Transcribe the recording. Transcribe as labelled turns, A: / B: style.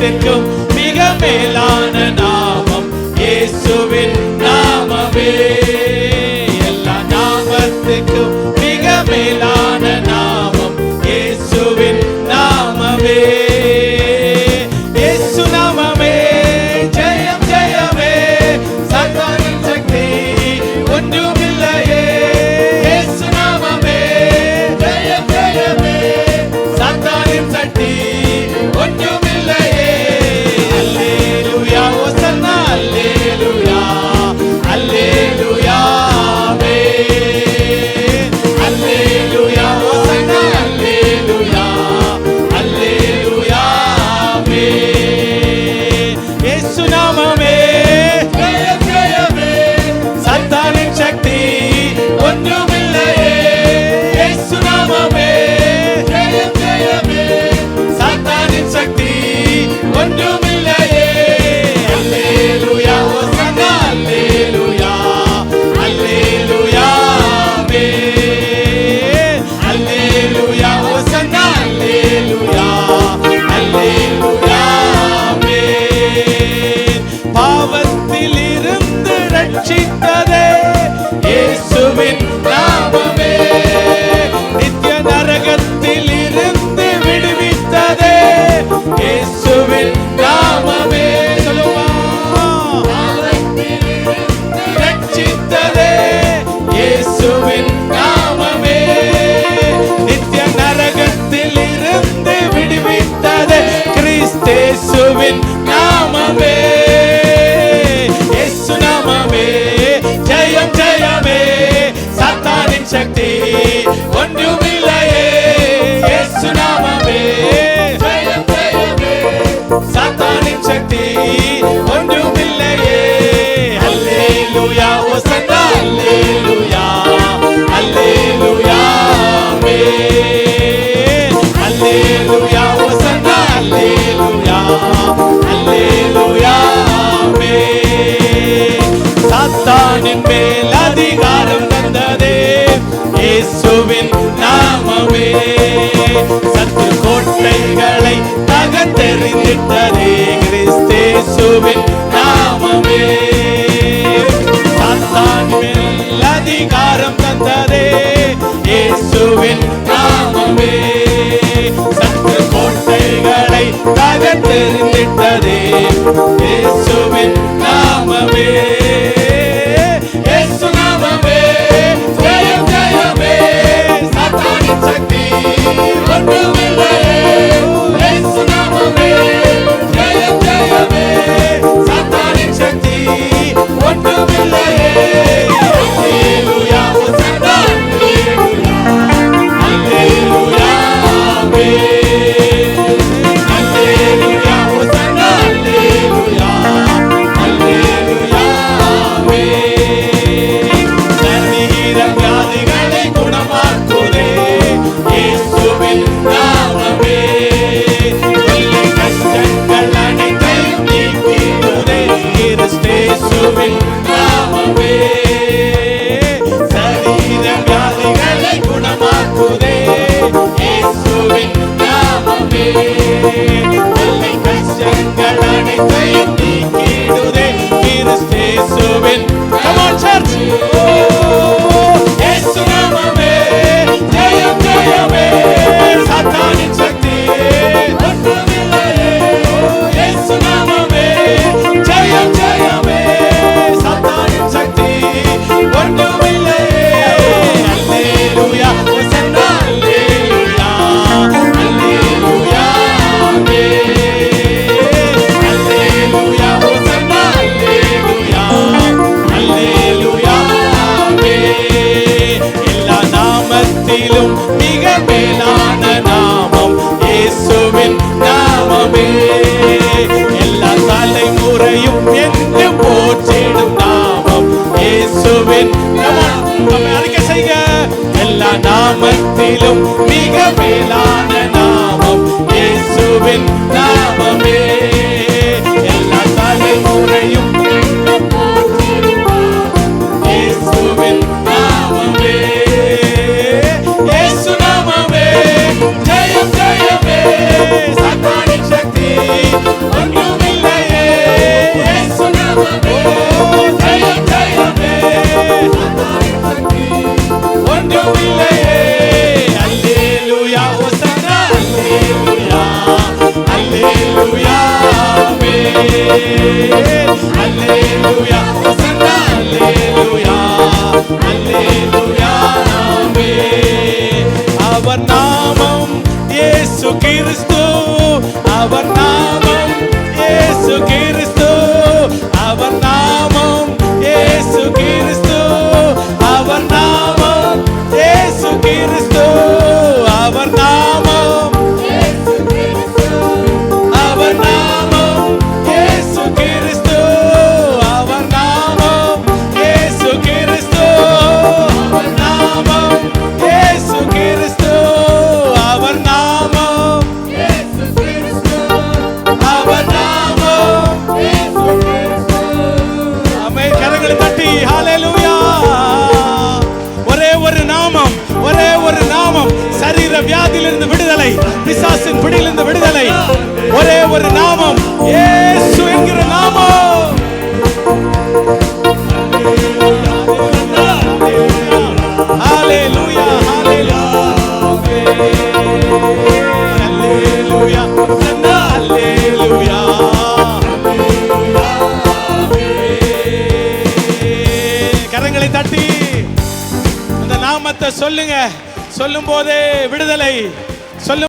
A: நாமத்திற்கும் மிக மேலான நாமம் இயேசுவின் நாமமே. எல்லா நாமத்திற்கும் மிக மேலான நாமம் இயேசுவின் நாமமே. இயேசு நாமமே ஜெயம் ஜெயமே, சாத்தானின் சக்தி ஒன்றுமில்லையே. இயேசு நாமமே ஜெயம் ஜெயமே, சாத்தானின் சக்தி ஒன்றுமில்லையே. அல்லேலூயா ஓசன்னா அல்லேலூயா அல்லேலூயா ஆமென். அல்லேலூயா ஓசன்னா அல்லேலூயா அல்லேலூயா ஆமென். இயேசு நாமமே ஜெயம் ஜெயமே, சாத்தானின் சக்தி ஒன்றுமில்லையே. இயேசு நாமமே ஜெயம் ஜெயமே, சாத்தானின் சக்தி ஒன்றுமில்லையே. அல்லேலூயா ஓசன்னா அல்லேலூயா அல்லேலூயா ஆமென். அல்லேலூயா ஓசன்னா அல்லேலூயா அல்லேலூயா ஆமென். பாவத்தில் இருந்து ரட்சித்ததே இயேசுவின் நாமமே. நித்திய நரகத்தில் இருந்து விடுவித்ததே இயேசுவின் நாமமே. சொல்லுவா ரட்சித்ததே இயேசுவின் நாமமே. நித்திய நரகத்தில் இருந்து விடுவித்ததே கிறிஸ்தேசுவின் நாமமே. இயேசு நாமமே ஜெயம் ஜெயமே, சாத்தானின் சக்தி ஒன்றுமில்லையே. இயேசு நாமமே ஜெயம் ஜெயமே, சாத்தானின் சக்தி ஒன்றுமில்லையே. அல்லேலூயா ஓசன்னா அல்லேலூயா அல்லேலூயா ஆமென். அல்லேலூயா ஓசன்னா அல்லேலூயா அல்லேலூயா ஆமென். சாத்தானின் மேல் அதிகாரம் தந்ததே இயேசுவின் நாமமே. சத்து கோட்டைகளை தகர்த்தெறிந்திட்டதே கிறிஸ்தேசுவின் நாமமே. சாத்தானின் மேல் அதிகாரம் தந்ததே இயேசுவின் நாமமே. சத்து கோட்டைகளை தகர்த்தெறிந்திட்டதே இயேசுவின் நாமமே. இயேசு நாமமே ஜெயம் ஜெயமே, சாத்தானின் சக்தி ஒன்றுமில்லையே. இயேசு நாமமே ஜெயம் ஜெயமே, சாத்தானின் சக்தி ஒன்றுமில்லையே. அல்லேலூயா ஓசன்னா அல்லேலூயா அல்லேலூயா ஆமென். அல்லேலூயா ஓசன்னா அல்லேலூயா அல்லேலூயா ஆமென். சரீரம் வியாதிகளை குணமாக்குதே இயேசுவின் நாமமே. தொல்லை கஷ்டங்கள் அனைத்தையும் நீக்கிடுதே கிறிஸ்தேசுவின் நாமமே. சரீர வியாதிகளை குணமாக்குதே இயேசுவின் நாமமே. தொல்லை கஷ்டங்கள் அனைத்தையும் நீக்கிடுதே கிறிஸ்தேசுவின். Come on church. இயேசு நாமமே ஜெயம் ஜெயமே, சாத்தானின் சக்தி ஒன்றுமில்லையே. இயேசு நாமமே ஜெயம் ஜெயமே, சாத்தானின் சக்தி ஒன்றுமில்லையே. அல்லேலூயா ஓசன்னா அல்லேலூயா அல்லேலூயா ஆமென். அல்லேலூயா ஓசன்னா அல்லேலூயா அல்லேலூயா ஆமென். எல்லா நாமத்திலும் மிக மேலான நாமம் இயேசுவின் நாமமே. எல்லா தலைமுறையும் என்று போற்றிடும் நாமம் இயேசுவின் நாமம். அறிக்கை செய்க. எல்லா நாமத்திலும் மிக மேலான நாமம் இயேசுவின் நாமமே. எல்லா தலைமுறையும் இயேசுவின் நாமமே. இயேசு நாமமே ஜெயம் ஜெயமே, சாத்தானின் சக்தி கிறிஸ்து, அவர் நாமம் இயேசு கிறிஸ்து, அவர் நாமம் இயேசு கிறிஸ்து, அவர் நாமம் இயேசு கிறிஸ்து, அவர் நாமம் இயேசு கிறிஸ்து, அவர் நாமம் இயேசு கிறிஸ்து, அவர் நாமம் இயேசு கிறிஸ்து, அவர் நாமம் இயேசு கிறிஸ்து, அவர் நாமம் இயேசு கிறிஸ்து, அவர் நாமம் இயேசு கிறிஸ்து. ஆமென். கரங்களை தட்டி ஹalleluya. ஒரே ஒரு நாமம் சரீர வியாதியிலிருந்து விடுதலை, பிசாசின் பிடியிலிருந்து விடுதலை. ஒரே ஒரு நாமம், இயேசு என்கிற நாமம். ஹalleluya, ஹalleluya, ஹalleluya, ஹalleluya. கரங்களை தட்டி அந்த நாமத்தை சொல்லுங்க. சொல்லும் போதே விடுதலை,